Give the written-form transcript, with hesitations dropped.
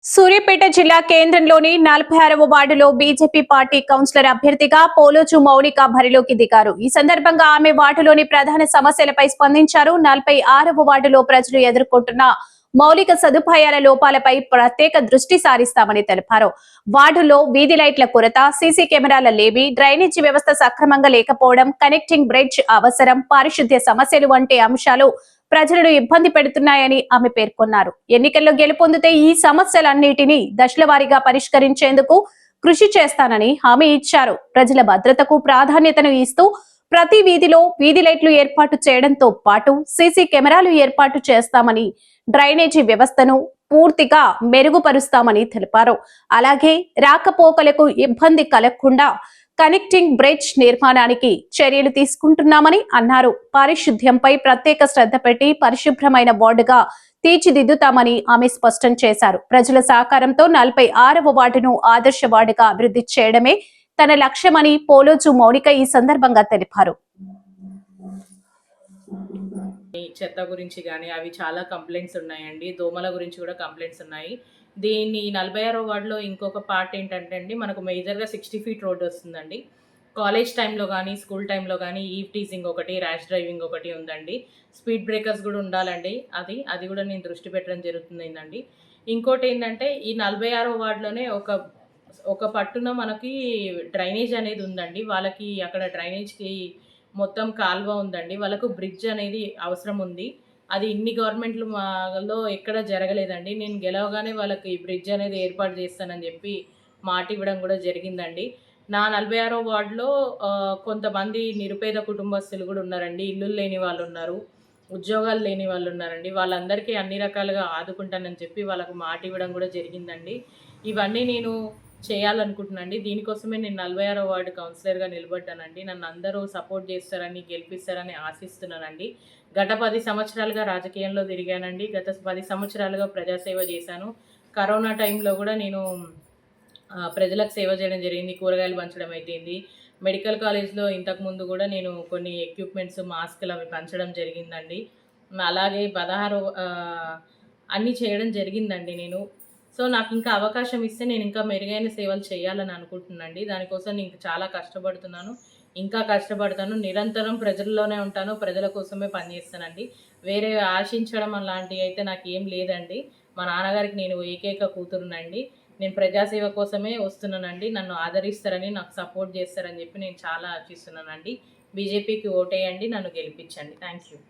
సూర్యాపేట జిల్లా కేంద్రంలోని 46వ వార్డులో బీజేపీ పార్టీ కౌన్సిలర్ అభ్యర్థిగా పోలోచు మౌనిక బరిలోకి దిగారు. ఈ సందర్భంగా ఆమె వార్డులోని ప్రధాన సమస్యలపై స్పందించారు. 46వ వార్డులో ప్రజలు ఎదుర్కొంటున్న మౌలిక సదుపాయాల లోపాలపై ప్రత్యేక దృష్టి సారిస్తామని తెలిపారు. వార్డులో వీధి లైట్ల కొరత, సీసీ కెమెరాల లేమి, డ్రైనేజీ వ్యవస్థ సక్రమంగా లేకపోవడం, కనెక్టింగ్ బ్రిడ్జ్ అవసరం, పారిశుద్ధ్య సమస్యలు వంటి అంశాలు ప్రజలను ఇబ్బంది పెడుతున్నాయని ఆమె పేర్కొన్నారు. ఎన్నికల్లో గెలుపొందితే ఈ సమస్యలన్నిటినీ దశలవారీగా పరిష్కరించేందుకు కృషి చేస్తానని హామీ ఇచ్చారు. ప్రజల భద్రతకు ప్రాధాన్యతను ఇస్తూ ప్రతి వీధిలో వీధి లైట్లు ఏర్పాటు చేయడంతో పాటు సీసీ కెమెరాలు ఏర్పాటు చేస్తామని, డ్రైనేజీ వ్యవస్థను పూర్తిగా మెరుగుపరుస్తామని తెలిపారు. అలాగే రాకపోకలకు ఇబ్బంది కలగకుండా కనెక్టింగ్ బ్రిడ్జ్ నిర్మాణానికి చర్యలు తీసుకుంటున్నామని అన్నారు. పారిశుద్ధ్యంపై ప్రత్యేక శ్రద్ధ పెట్టి పరిశుభ్రమైన వార్డుగా తీర్చిదిద్దుతామని ఆమె స్పష్టం చేశారు. ప్రజల సహకారంతో 46వ వార్డును ఆదర్శ వార్డుగా అభివృద్ధి చేయడమే తన లక్ష్యమని పోలోచు మౌనిక ఈ సందర్భంగా తెలిపారు. చెత్త గురించి కానీ అవి చాలా కంప్లైంట్స్ ఉన్నాయండి. దోమల గురించి కూడా కంప్లైంట్స్ ఉన్నాయి. దీన్ని 46వ వార్డులో ఇంకొక పార్ట్ ఏంటంటే అండి, మనకు మేజర్గా 60 ఫీట్ రోడ్ వస్తుందండి. కాలేజ్ టైంలో కానీ స్కూల్ టైంలో కానీ ఈవ్ టీజింగ్ ఒకటి, ర్యాష్ డ్రైవింగ్ ఒకటి ఉందండి. స్పీడ్ బ్రేకర్స్ కూడా ఉండాలండి. అది కూడా నేను దృష్టి పెట్టడం జరుగుతుందండి. ఇంకోటి ఏంటంటే ఈ 46వ వార్డులోనే ఒక పట్టున మనకి డ్రైనేజ్ అనేది ఉందండి. వాళ్ళకి అక్కడ డ్రైనేజ్కి మొత్తం కాలువ ఉందండి. వాళ్ళకు బ్రిడ్జ్ అనేది అవసరం ఉంది. అది ఇన్ని గవర్నమెంట్లు మాలో ఎక్కడ జరగలేదండి. నేను గెలవగానే వాళ్ళకి బ్రిడ్జ్ అనేది ఏర్పాటు చేస్తానని చెప్పి మాట ఇవ్వడం కూడా జరిగిందండి. నా 46వ వార్డులో కొంతమంది నిరుపేద కుటుంబస్తులు కూడా ఉన్నారండి. ఇల్లులు లేని వాళ్ళు ఉన్నారు, ఉద్యోగాలు లేని వాళ్ళు ఉన్నారండి. వాళ్ళందరికీ అన్ని రకాలుగా ఆదుకుంటానని చెప్పి వాళ్ళకు మాట ఇవ్వడం కూడా జరిగిందండి. ఇవన్నీ నేను చేయాలనుకుంటున్నానండి. దీనికోసమే నేను 46వ వార్డు కౌన్సిలర్గా నిలబడ్డానండి. నన్ను అందరూ సపోర్ట్ చేస్తారని, గెలిపిస్తారని ఆశిస్తున్నానండి. గత 10 సంవత్సరాలుగా రాజకీయంలో తిరిగానండి. గత 10 సంవత్సరాలుగా ప్రజాసేవ చేశాను. కరోనా టైంలో కూడా నేను ప్రజలకు సేవ చేయడం జరిగింది. కూరగాయలు పంచడం అయితేంది. మెడికల్ కాలేజ్లో ఇంతకుముందు కూడా నేను కొన్ని ఎక్విప్మెంట్స్, మాస్కులు అవి పంచడం జరిగిందండి. అలాగే 16 అన్నీ చేయడం జరిగిందండి నేను. సో నాకు ఇంకా అవకాశం ఇస్తే నేను ఇంకా మెరుగైన సేవలు చేయాలని అనుకుంటున్నానండి. దానికోసం నేను చాలా కష్టపడుతున్నాను, ఇంకా కష్టపడతాను. నిరంతరం ప్రజల్లోనే ఉంటాను, ప్రజల కోసమే పనిచేస్తానండి. వేరే ఆశించడం అలాంటివి అయితే నాకు ఏం లేదండి. మా నాన్నగారికి నేను ఏకైక కూతురునండి. నేను ప్రజాసేవ కోసమే వస్తున్నానండి. నన్ను ఆదరిస్తారని, నాకు సపోర్ట్ చేస్తారని చెప్పి నేను చాలా ఆశిస్తున్నానండి. బీజేపీకి ఓటేయండి, నన్ను గెలిపించండి. Thank you.